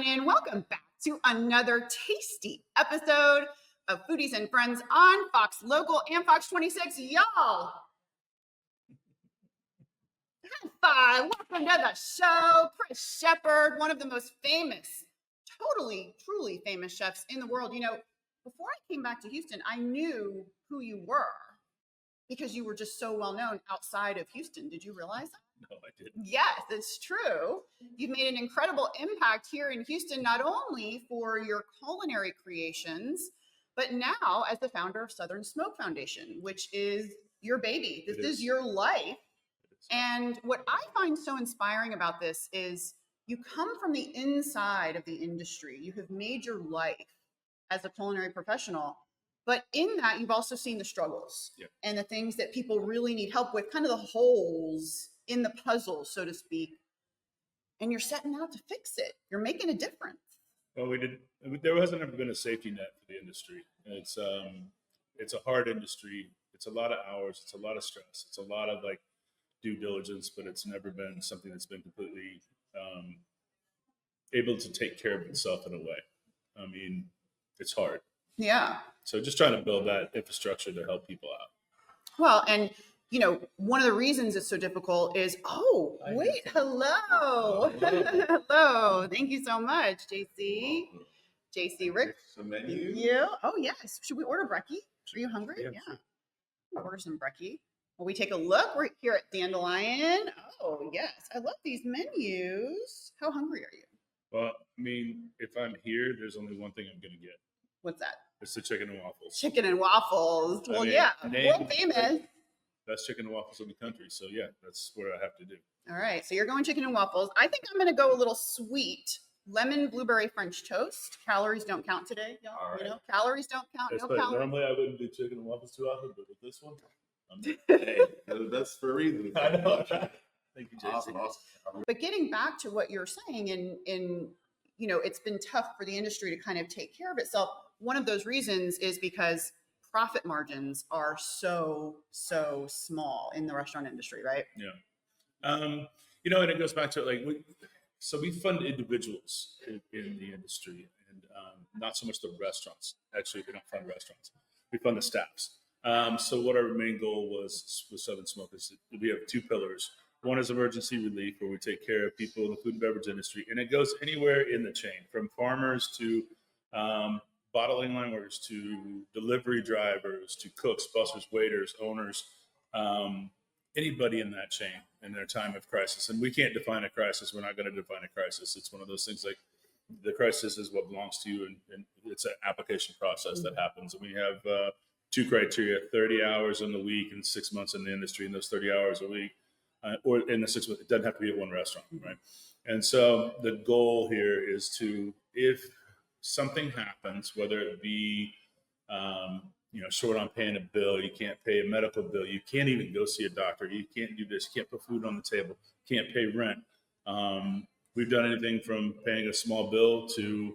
and welcome back to another tasty episode of Foodies and Friends on Fox Local and Fox 26. Y'all, high five. Welcome to the show. Chris Shepard, one of the most famous, truly famous chefs in the world. You know, before I came back to Houston, I knew who you were because you were just so well known outside of Houston. Did you realize that? No, I didn't. Yes, it's true. You've made an incredible impact here in Houston, not only for your culinary creations, but now as the founder of Southern Smoke Foundation, which is your baby. This is your life. And what I find so inspiring about this is you come from the inside of the industry. You have made your life as a culinary professional. But in that, you've also seen the struggles and the things that people really need help with, kind of the holes in the puzzle, so to speak. And you're setting out to fix it. You're making a difference. Well, there hasn't ever been a safety net for the industry. It's a hard industry. It's a lot of hours. It's a lot of stress. It's a lot of like due diligence, but it's never been something that's been completely able to take care of itself in a way. I mean, it's hard. Yeah. So just trying to build that infrastructure to help people out. Well, and you know, one of the reasons it's so difficult is, hello. Hello. Thank you so much, JC. JC, Rick. Some menu. Yeah. Oh, yes. Should we order brekkie? Are you hungry? Yeah. Sure. We'll order some brekkie. Will we take a look? We're here at Dandelion. Oh, yes. I love these menus. How hungry are you? Well, I mean, if I'm here, there's only one thing I'm going to get. What's that? It's the chicken and waffles. Chicken and waffles. Well, yeah. World famous. Best chicken and waffles in the country. So yeah, that's what I have to do. All right. So you're going chicken and waffles. I think I'm going to go a little sweet. Lemon blueberry French toast. Calories don't count today, y'all. All right. You know, calories don't count. No calories. Normally I wouldn't do chicken and waffles too often, but with this one, Hey, that's for a reason. I know. Thank you, Jason. Awesome. But getting back to what you're saying, in you know, it's been tough for the industry to kind of take care of itself. One of those reasons is because profit margins are so small in the restaurant industry, right? Yeah. You know, and it goes back to like, we fund individuals in the industry and not so much the restaurants. Actually, we don't fund restaurants. We fund the staffs. So what our main goal was with Southern Smoke is that we have two pillars. One is emergency relief, where we take care of people in the food and beverage industry. And it goes anywhere in the chain, from farmers to bottling line workers to delivery drivers to cooks, bussers, waiters, owners, anybody in that chain in their time of crisis. And we can't define a crisis. We're not going to define a crisis. It's one of those things like the crisis is what belongs to you, and it's an application process that happens. And we have two criteria: 30 hours in the week and 6 months in the industry. And those 30 hours a week, or in the 6 months, it doesn't have to be at one restaurant, right? And so the goal here is to, if something happens, whether it be, short on paying a bill, you can't pay a medical bill, you can't even go see a doctor, you can't do this, you can't put food on the table, can't pay rent. We've done anything from paying a small bill to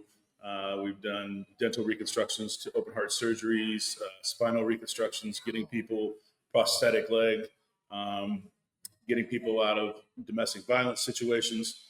we've done dental reconstructions to open heart surgeries, spinal reconstructions, getting people prosthetic leg, getting people out of domestic violence situations,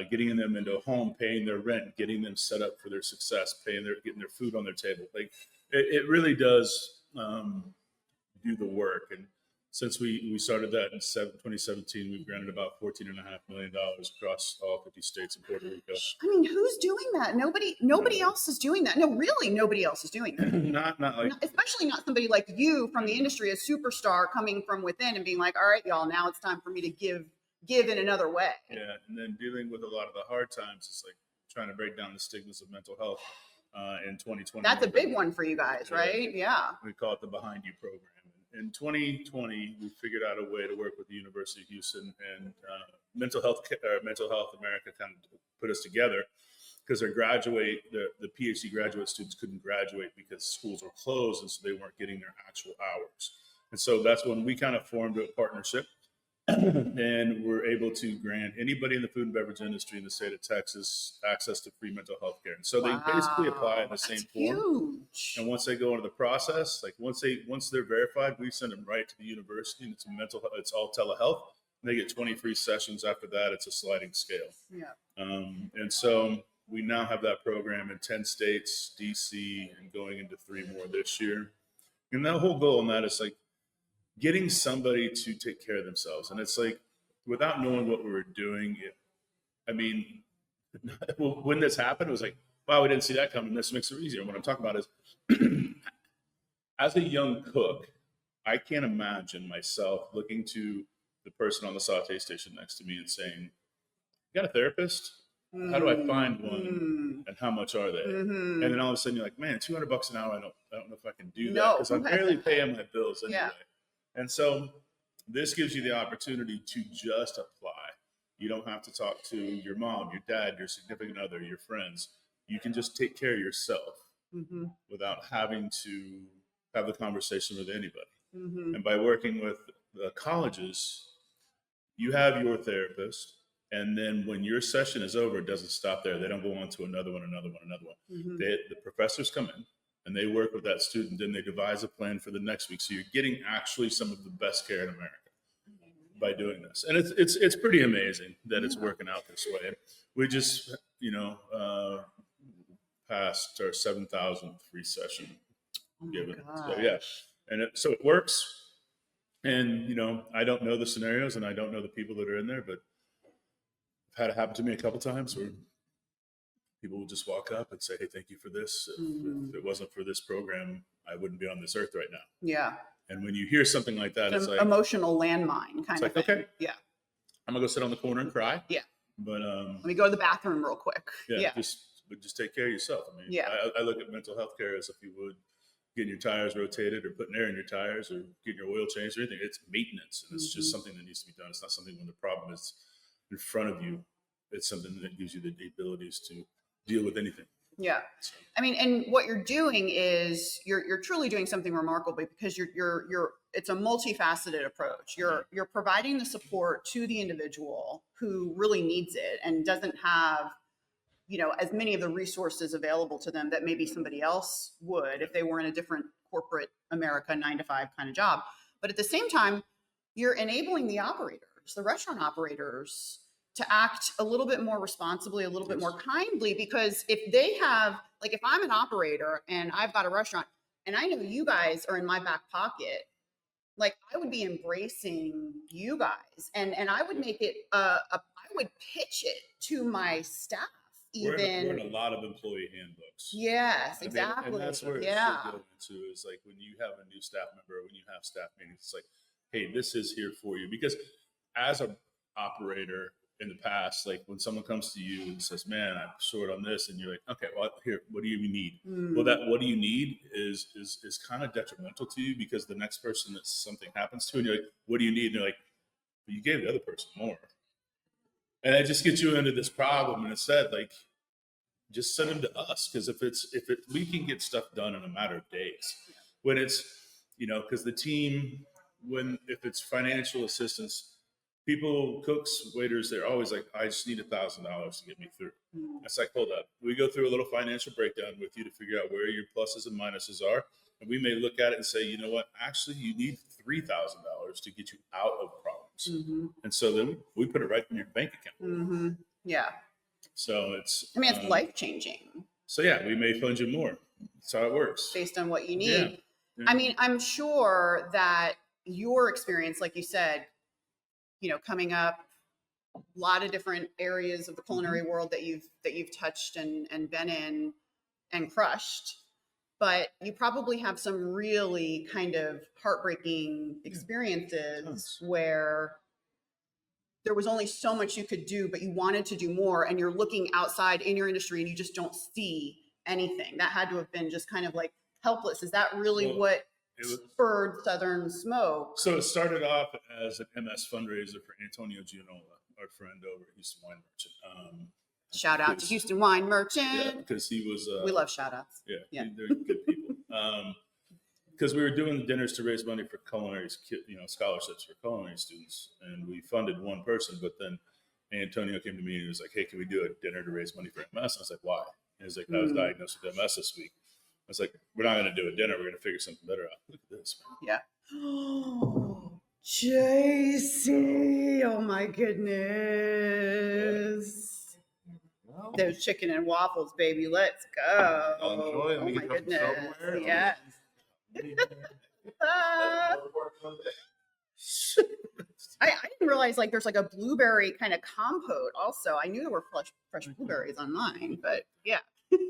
getting them into a home, paying their rent, getting them set up for their success, getting their food on their table. Like it really does do the work. And since we started that in 2017, we've granted about $14.5 million across all 50 states and Puerto Rico. I mean, who's doing that? Nobody else is doing that. No, really, nobody else is doing that. not like, especially not somebody like you from the industry, a superstar coming from within and being like, all right, y'all, now it's time for me to give in another way. Yeah, and then dealing with a lot of the hard times is like trying to break down the stigmas of mental health in 2020. That's a big one for you guys, right? Yeah. We call it the Behind You program. In 2020, we figured out a way to work with the University of Houston and Mental Health America kind of put us together because the PhD graduate students couldn't graduate because schools were closed, and so they weren't getting their actual hours. And so that's when we kind of formed a partnership. And we're able to grant anybody in the food and beverage industry in the state of Texas access to free mental health care. And so they basically apply in the same form. Huge. And once they go into the process, like once they're verified, we send them right to the university, and it's all telehealth. And they get 20 free sessions. After that, it's a sliding scale. Yeah. And so we now have that program in 10 states, DC, and going into 3 more this year. And the whole goal in that is like getting somebody to take care of themselves. And it's like, without knowing what we were doing, I mean, when this happened, it was like, wow, we didn't see that coming. This makes it easier. What I'm talking about is, as a young cook, I can't imagine myself looking to the person on the saute station next to me and saying, "You got a therapist? How do I find one? And how much are they?" Mm-hmm. And then all of a sudden, you're like, "Man, $200 an hour. I don't know if I can do that No, because I'm barely paying my bills anyway." Yeah. And so, this gives you the opportunity to just apply. You don't have to talk to your mom, your dad, your significant other, your friends. You can just take care of yourself without having to have the conversation with anybody. And by working with the colleges, you have your therapist. And then when your session is over, it doesn't stop there. They don't go on to another one. The professors come in and they work with that student. Then they devise a plan for the next week. So you're getting actually some of the best care in America by doing this. And it's pretty amazing that it's working out this way. We just, passed our 7,000th free session given. So yeah. And so it works. And, I don't know the scenarios and I don't know the people that are in there, but I've had it happen to me a couple times where people will just walk up and say, "Hey, thank you for this. If it wasn't for this program, I wouldn't be on this earth right now." Yeah. And when you hear something like that, it's like emotional landmine kind it's of like, thing. okay, Yeah. I'm gonna go sit on the corner and cry. Yeah. But let me go to the bathroom real quick. Yeah. Just take care of yourself. I mean, Yeah. I look at mental health care as if you would getting your tires rotated or putting air in your tires or getting your oil changed or anything. It's maintenance, and it's just something that needs to be done. It's not something when the problem is in front of you. It's something that gives you the abilities to deal with anything. Yeah. So. I mean, and what you're doing is you're truly doing something remarkable because it's a multifaceted approach. You're providing the support to the individual who really needs it and doesn't have, as many of the resources available to them that maybe somebody else would if they were in a different corporate America 9-to-5 kind of job. But at the same time, you're enabling the operators, the restaurant operators, to act a little bit more responsibly, a little bit more kindly, because if they have, like, if I'm an operator and I've got a restaurant and I know you guys are in my back pocket, like, I would be embracing you guys and I would make it I would pitch it to my staff. We're in a lot of employee handbooks. Yes, exactly. And that's where it should go into, is like when you have a new staff member, when you have staff meetings, it's like, hey, this is here for you. Because as an operator in the past, like when someone comes to you and says, "Man, I'm short on this," and you're like, "Okay, well, here, what do you need?" Well, that what do you need is kind of detrimental to you, because the next person that something happens to, and you're like, "What do you need?" And they're like, "Well, you gave the other person more." And that just gets you into this problem. And instead, like, just send them to us, because we can get stuff done in a matter of days. When it's, because the team, if it's financial assistance, people, cooks, waiters, they're always like, "I just need $1,000 to get me through." It's like, hold up. We go through a little financial breakdown with you to figure out where your pluses and minuses are. And we may look at it and say, "You know what? Actually, you need $3,000 to get you out of problems." And so then we put it right in your bank account. Yeah. So it's life-changing. So yeah, we may fund you more. That's how it works. Based on what you need. Yeah. I mean, I'm sure that your experience, like you said, coming up, a lot of different areas of the culinary world that you've touched and been in and crushed, but you probably have some really kind of heartbreaking experiences where there was only so much you could do, but you wanted to do more, and you're looking outside in your industry and you just don't see anything. That had to have been just kind of like helpless. Is that really what spurred Southern Smoke? So it started off as an MS fundraiser for Antonio Gianola, our friend over at Houston Wine Merchant. Shout out to Houston Wine Merchant. Yeah, because he was. We love shout outs. Yeah. They're good people. Because we were doing dinners to raise money for culinary, scholarships for culinary students, and we funded one person. But then Antonio came to me and he was like, "Hey, can we do a dinner to raise money for MS?" And I was like, "Why?" And he was like, "I was diagnosed with MS this week." I was like, "We're not going to do a dinner. We're going to figure something better out." Look at this, man. Yeah. Oh, JC. Oh my goodness. Those chicken and waffles, baby. Let's go. Enjoy them. Oh You my can come goodness. somewhere. Yes. I didn't realize like there's like a blueberry kind of compote also. I knew there were fresh blueberries on mine, but yeah. What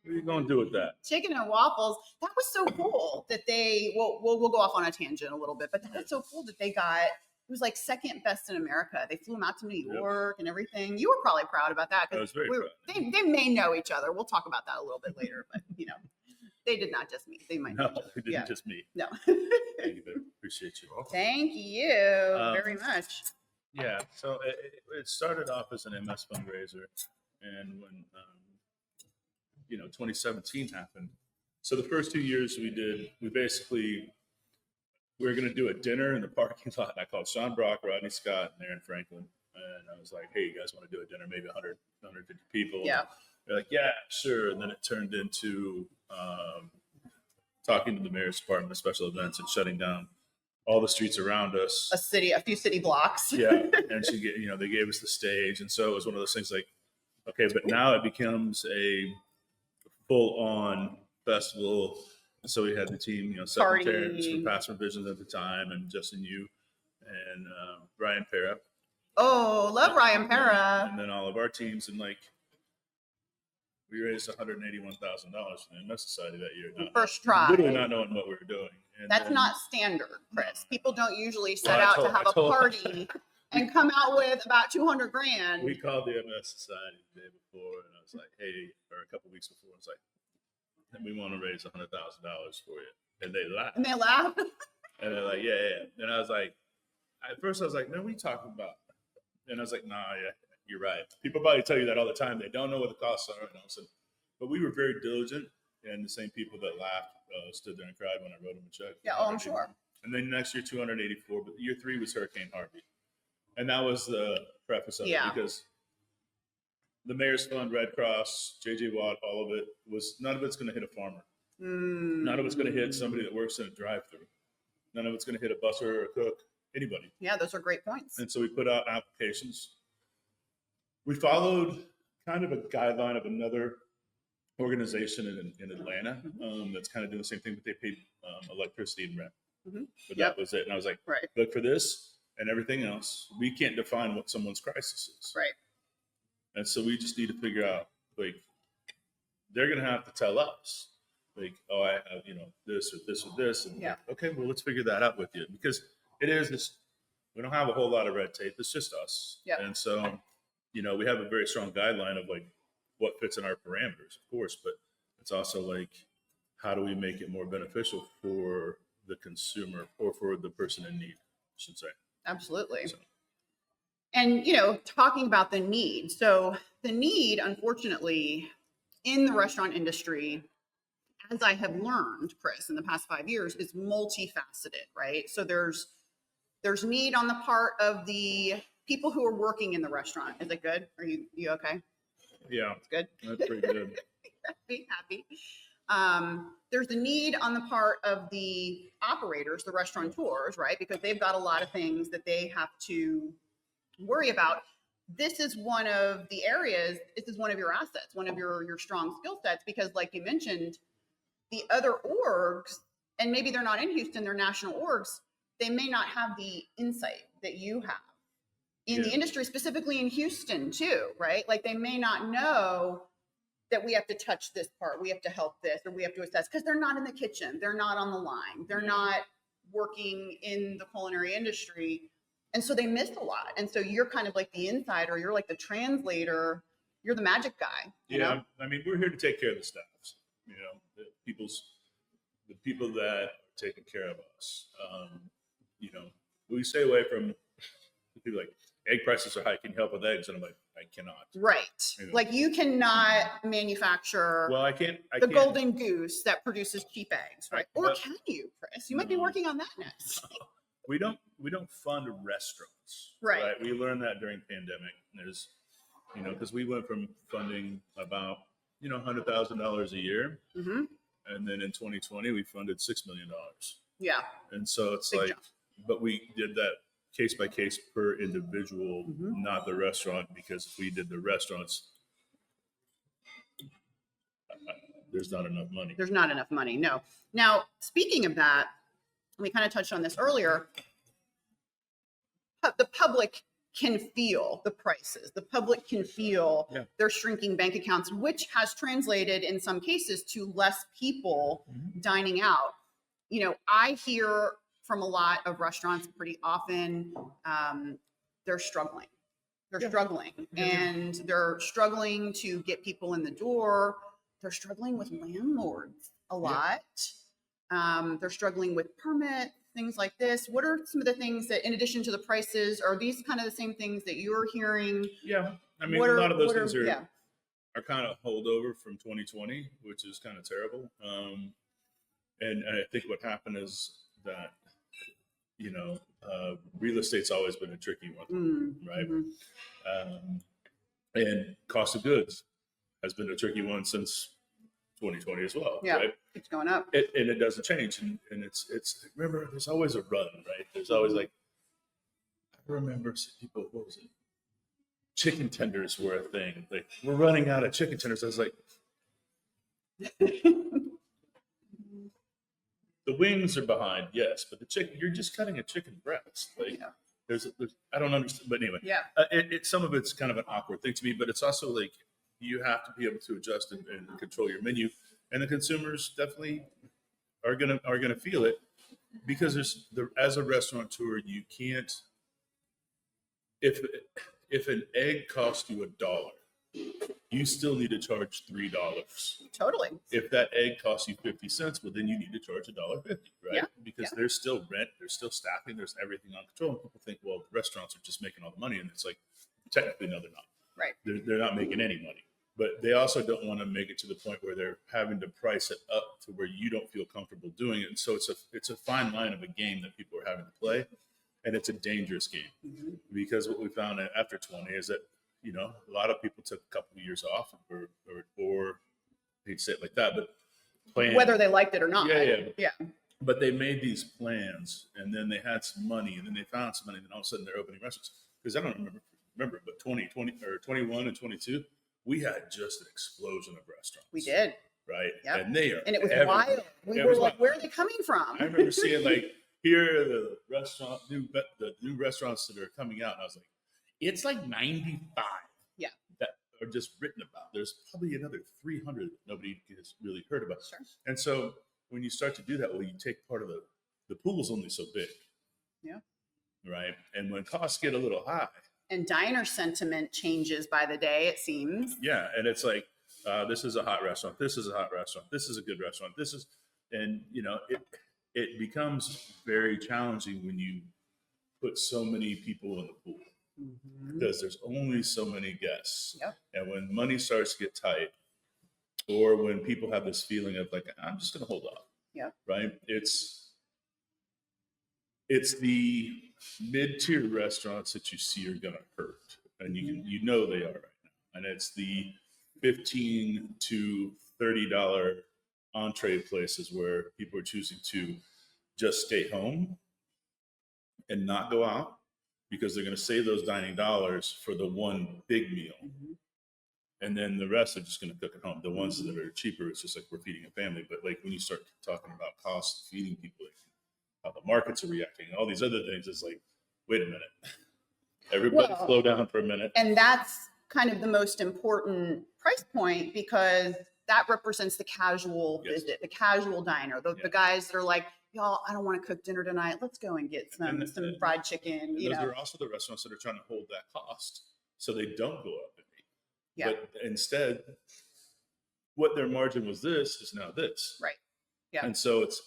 are you going to do with that? Chicken and waffles. That was so cool that they, we'll go off on a tangent a little bit, but that was so cool that they got, it was like second best in America. They flew them out to New York and everything. You were probably proud about that. I was very proud. They may know each other. We'll talk about that a little bit later, but you know, they did not just meet. They might know No, each other. it didn't just me. No. Thank you, babe. Appreciate you. Thank you very much. Yeah, so it started off as an MS fundraiser, and when 2017 happened, so the first 2 years we were going to do a dinner in the parking lot. And I called Sean Brock, Rodney Scott, and Aaron Franklin, and I was like, "Hey, you guys want to do a dinner? Maybe 100, 150 people?" Yeah. They're like, "Yeah, sure." And then it turned into talking to the mayor's department of special events and shutting down all the streets around us. A few city blocks. Yeah, and they gave us the stage, and so it was one of those things like, okay, but now it becomes a full-on festival. So we had the team, secretaries from Past Revisions at the time, and Justin Yu and Ryan Pera. Oh, love Ryan Pera. And then all of our teams, and we raised $181,000 for the MS Society that year. First try. Literally not knowing what we were doing. And That's not standard, Chris. People don't usually set out to have a party and come out with about $200,000. We called the MS Society the day before, and I was like, "Hey," or a couple weeks before, I was like, "We want to raise $100,000 for you," and they laughed. And they laughed. And they're like, "Yeah." And I was like, at first I was like, "Man, what are you talking about?" And I was like, "Nah, yeah, you're right." People probably tell you that all the time. They don't know what the costs are, and all of a sudden, but we were very diligent, and the same people that laughed stood there and cried when I wrote them a check. Yeah, oh, I'm sure. And then next year, 284, but year 3 was Hurricane Harvey. And that was the preface of it, because the Mayor's Fund, Red Cross, JJ Watt, all of it none of it's going to hit a farmer. None of it's going to hit somebody that works in a drive-through. None of it's going to hit a busser or a cook, anybody. Yeah, those are great points. And so we put out applications. We followed kind of a guideline of another organization in Atlanta that's kind of doing the same thing, but they paid electricity and rent. But that was it. And I was like, look, for this and everything else, we can't define what someone's crisis is. Right. And so we just need to figure out, they're going to have to tell us, oh, I have, this or this or this. And okay, well, let's figure that out with you, because it is this, we don't have a whole lot of red tape. It's just us. Yep. And so, we have a very strong guideline of what fits in our parameters, of course, but it's also how do we make it more beneficial for the consumer or for the person in need, I should say. Absolutely. So. And, talking about the need. So the need, unfortunately, in the restaurant industry, as I have learned, Chris, in the past 5 years, is multifaceted, right? So there's need on the part of the people who are working in the restaurant. Is it good? Are you okay? Yeah. It's good. That's pretty good. Happy. There's the need on the part of the operators, the restaurateurs, right? Because they've got a lot of things that they have to worry about. This is one of the areas, this is one of your assets, one of your strong skill sets, because like you mentioned, the other orgs, and maybe they're not in Houston, they're national orgs, they may not have the insight that you have in the industry, specifically in Houston too, right? They may not know that we have to touch this part, we have to help this, or we have to assess, because they're not in the kitchen, they're not on the line, they're not working in the culinary industry. And so they miss a lot. And so you're kind of like the insider, you're like the translator, you're the magic guy. You know? I mean, we're here to take care of the staffs, the people that are taking care of us. We stay away from people like, egg prices are high, can you help with eggs? And I'm like, I cannot. Right. You cannot manufacture I can't golden goose that produces cheap eggs, right? Or can you, Chris? You might be working on that next. We don't fund restaurants. Right. We learned that during pandemic. There's, because we went from funding about, $100,000 a year. Mm-hmm. And then in 2020, we funded $6 million. Yeah. And so it's Big jump. But we did that case by case per individual, not the restaurant, because if we did the restaurants, there's not enough money. There's not enough money. No. Now, speaking of that, we kind of touched on this earlier. The public can feel the prices. The public can feel their shrinking bank accounts, which has translated in some cases to less people dining out. You know, I hear from a lot of restaurants pretty often, they're struggling. They're struggling, and they're struggling to get people in the door. They're struggling with landlords a lot. They're struggling with permits, things like this. What are some of the things that, in addition to the prices, are these kind of the same things that you're hearing? Yeah, I mean, a lot of those things are kind of holdover from 2020, which is kind of terrible. And I think what happened is that, you know, real estate's always been a tricky one, right? And cost of goods has been a tricky one since 2020 as well, right? It's going up. And it doesn't change. And it's remember, there's always a run, right? There's always like, I remember people, what was it? Chicken tenders were a thing. Like, we're running out of chicken tenders. I was like, the wings are behind, yes, but the chicken, you're just cutting a chicken breast. Like, there's I don't understand, but anyway, some of it's kind of an awkward thing to me, but it's also like you have to be able to adjust and control your menu, and the consumers definitely are gonna feel it, because as a restaurateur, you can't, if an egg costs you $1, you still need to charge $3. Totally. If that egg costs you 50 cents, well, then you need to charge $1.50, right? Yeah. Because there's still rent, there's still staffing, there's everything on control. And people think, well, restaurants are just making all the money, and it's like, technically, no, they're not. Right. They're not making any money, but they also don't want to make it to the point where they're having to price it up to where you don't feel comfortable doing it. And so it's a fine line of a game that people are having to play, and it's a dangerous game, because what we found after 20 is that, you know, a lot of people took a couple of years off, or I hate to say it like that, but whether they liked it or not. Yeah. But they made these plans, and then they had some money, and then they found some money, and then all of a sudden they're opening restaurants. Because I don't remember, but 2020 or 21 and 22, we had just an explosion of restaurants. We did. Right. Yep. And they are. And it was everywhere. wild. We were like, where are they coming from? I remember seeing, like, here are the new restaurants that are coming out, and I was like, it's like 95 that are just written about. There's probably another 300 that nobody has really heard about. Sure. And so when you start to do that, well, you take part of the pool's only so big. Yeah. Right. And when costs get a little high. And diner sentiment changes by the day, it seems. Yeah. And it's like, this is a hot restaurant. This is a hot restaurant. This is a good restaurant. And you know, it becomes very challenging when you put so many people in the pool. Because there's only so many guests. And when money starts to get tight, or when people have this feeling of like, I'm just going to hold off. Right. It's the mid-tier restaurants that you see are going to hurt. And you know they are right now. And it's the $15 to $30 entree places where people are choosing to just stay home and not go out, because they're going to save those dining dollars for the one big meal. And then the rest are just going to cook at home. The ones that are cheaper, it's just like we're feeding a family. But like when you start talking about cost of feeding people, like how the markets are reacting, all these other things, it's like, wait a minute. Everybody slow down for a minute. And that's kind of the most important price point, because that represents the casual visit, the casual diner, the guys that are like, y'all, I don't want to cook dinner tonight. Let's go and get some fried chicken. Those are also the restaurants that are trying to hold that cost so they don't go up in rate. But instead, what their margin was this is now this. Right. Yeah. And so it's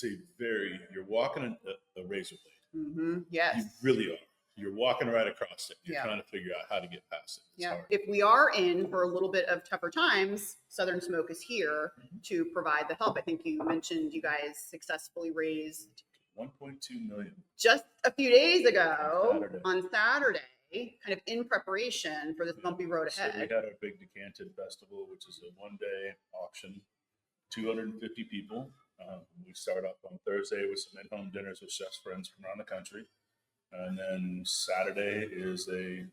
a very, you're walking a razor blade. Yes. You really are. You're walking right across it. You're trying to figure out how to get past it. It's hard. If we are in for a little bit of tougher times, Southern Smoke is here to provide the help. I think you mentioned you guys successfully raised $1.2 million just a few days ago on Saturday, kind of in preparation for this bumpy road ahead. So we had our big Decanted Festival, which is a one-day auction, 250 people. We start off on Thursday with some in-home dinners with chefs friends from around the country. And then Saturday is a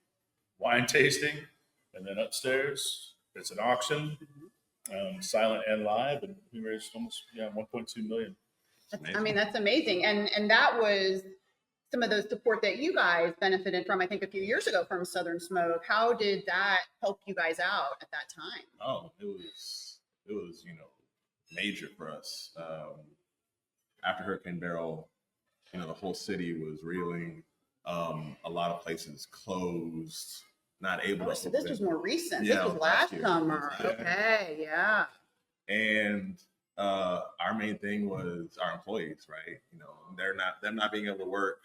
wine tasting. And then upstairs, it's an auction. silent and live, and we raised almost 1.2 million. I mean, that's amazing. And that was some of the support that you guys benefited from, I think, a few years ago from Southern Smoke. How did that help you guys out at that time? Oh, it was major for us. After Hurricane Beryl, the whole city was reeling. A lot of places closed, not able to. So this was more recent. Yeah, this was last year. summer. Yeah. Okay, yeah. And our main thing was our employees, right? Them not being able to work,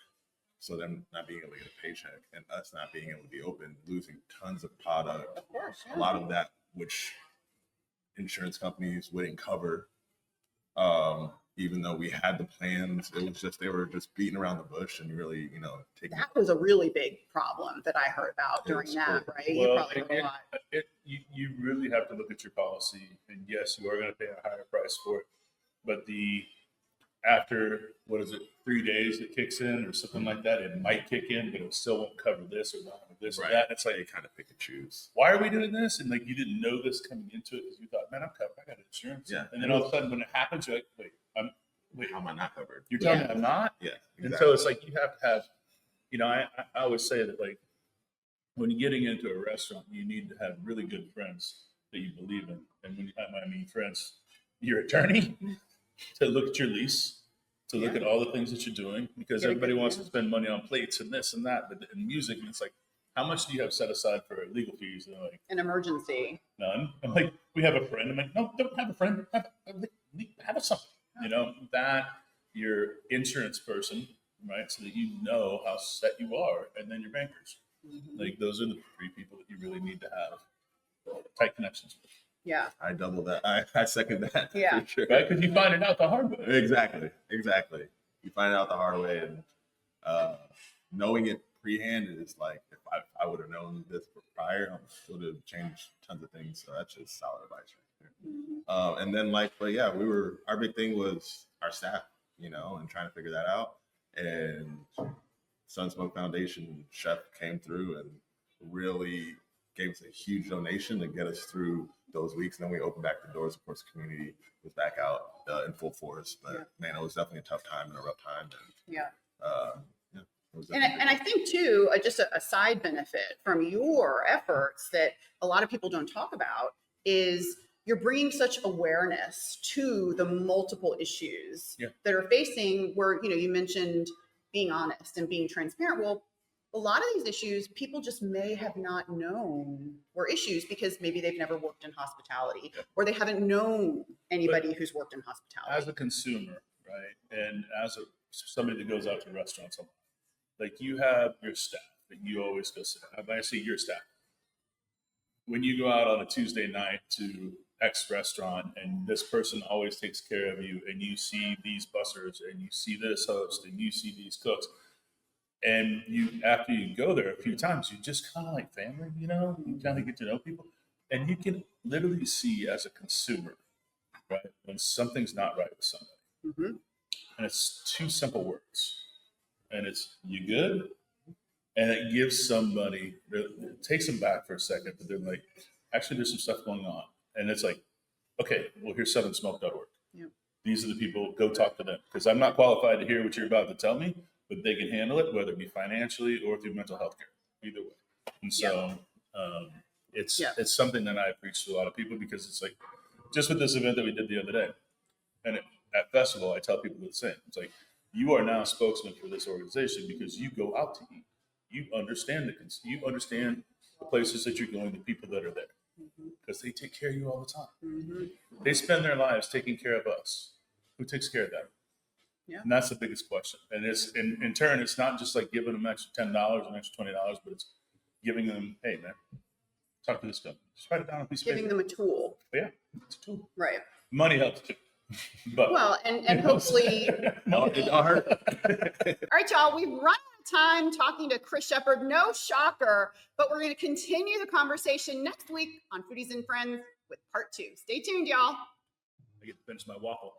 so them not being able to get a paycheck, and us not being able to be open, losing tons of product. Of course, yeah. A lot of that, which insurance companies wouldn't cover. Even though we had the plans, it was just they were just beating around the bush and really, taking. That was a really big problem that I heard about during that, right? Well, you probably heard a lot. You really have to look at your policy, and yes, you are going to pay a higher price for it, but after 3 days it kicks in or something like that, it might kick in, but it still won't cover this or that or this or that. It's like you kind of pick and choose. Why are we doing this? And like you didn't know this coming into it because you thought, man, I'm covered. I got insurance. Yeah. And then all of a sudden when it happens, you're like, wait, How am I not covered? You're telling me I'm not? Yeah. Exactly. And so it's like you have to have, I always say that like when you're getting into a restaurant, you need to have really good friends that you believe in. And when I mean friends, your attorney to look at your lease, to look at all the things that you're doing, because everybody wants to spend money on plates and this and that, but in music, and it's like, how much do you have set aside for legal fees? And they're like, An emergency. none. I'm like, we have a friend. I'm like, no, don't have a friend. Have something. That your insurance person, right? So that you know how set you are, and then your bankers. Mm-hmm. Like those are the three people that you really need to have tight connections with. Yeah. I double that. I second that. Yeah. For sure. Right? Because you find it out the hard way. Exactly. You find it out the hard way, and knowing it pre-hand is like, if I would have known this prior, I would have changed tons of things. So that's just solid advice right there. And then our big thing was our staff, and trying to figure that out. And Sun Smoke Foundation chef came through and really gave us a huge donation to get us through those weeks. And then we opened back the doors. Of course, the community was back out in full force. But man, it was definitely a tough time and a rough time. And I think too, just a side benefit from your efforts that a lot of people don't talk about is you're bringing such awareness to the multiple issues that are facing where, you mentioned being honest and being transparent. Well, a lot of these issues, people just may have not known were issues because maybe they've never worked in hospitality or they haven't known anybody who's worked in hospitality. As a consumer, right? And as somebody that goes out to restaurants a lot, like you have your staff that you always go sit down. When I say your staff, when you go out on a Tuesday night to X restaurant and this person always takes care of you and you see these bussers and you see this host and you see these cooks, and after you go there a few times, you just kind of like family, you kind of get to know people, and you can literally see as a consumer, right, when something's not right with somebody. Mm-hmm. And it's two simple words. And it's, you good? And it gives somebody, it takes them back for a second, but they're like, actually, there's some stuff going on. And it's like, okay, well, here's southernsmoke.org. Yep. These are the people, go talk to them. Because I'm not qualified to hear what you're about to tell me, but they can handle it, whether it be financially or through mental health care, either way. And so it's something that I preach to a lot of people because it's like, just with this event that we did the other day, and at festival, I tell people the same. It's like, you are now a spokesman for this organization because you go out to eat. You understand the places that you're going, the people that are there, because they take care of you all the time. Mm-hmm. They spend their lives taking care of us. Who takes care of them? Yeah. And that's the biggest question. And it's in turn, it's not just like giving them extra $10 and extra $20, but it's giving them, hey man, talk to this guy. Just write it down on a piece of paper. Giving them a tool. Yeah, it's a tool. Right. Money helps too. But well, and hopefully no, it don't hurt. All right, y'all, we've run out of time talking to Chris Shepard. No shocker, but we're going to continue the conversation next week on Foodies and Friends with part 2. Stay tuned, y'all. I get to finish my waffle.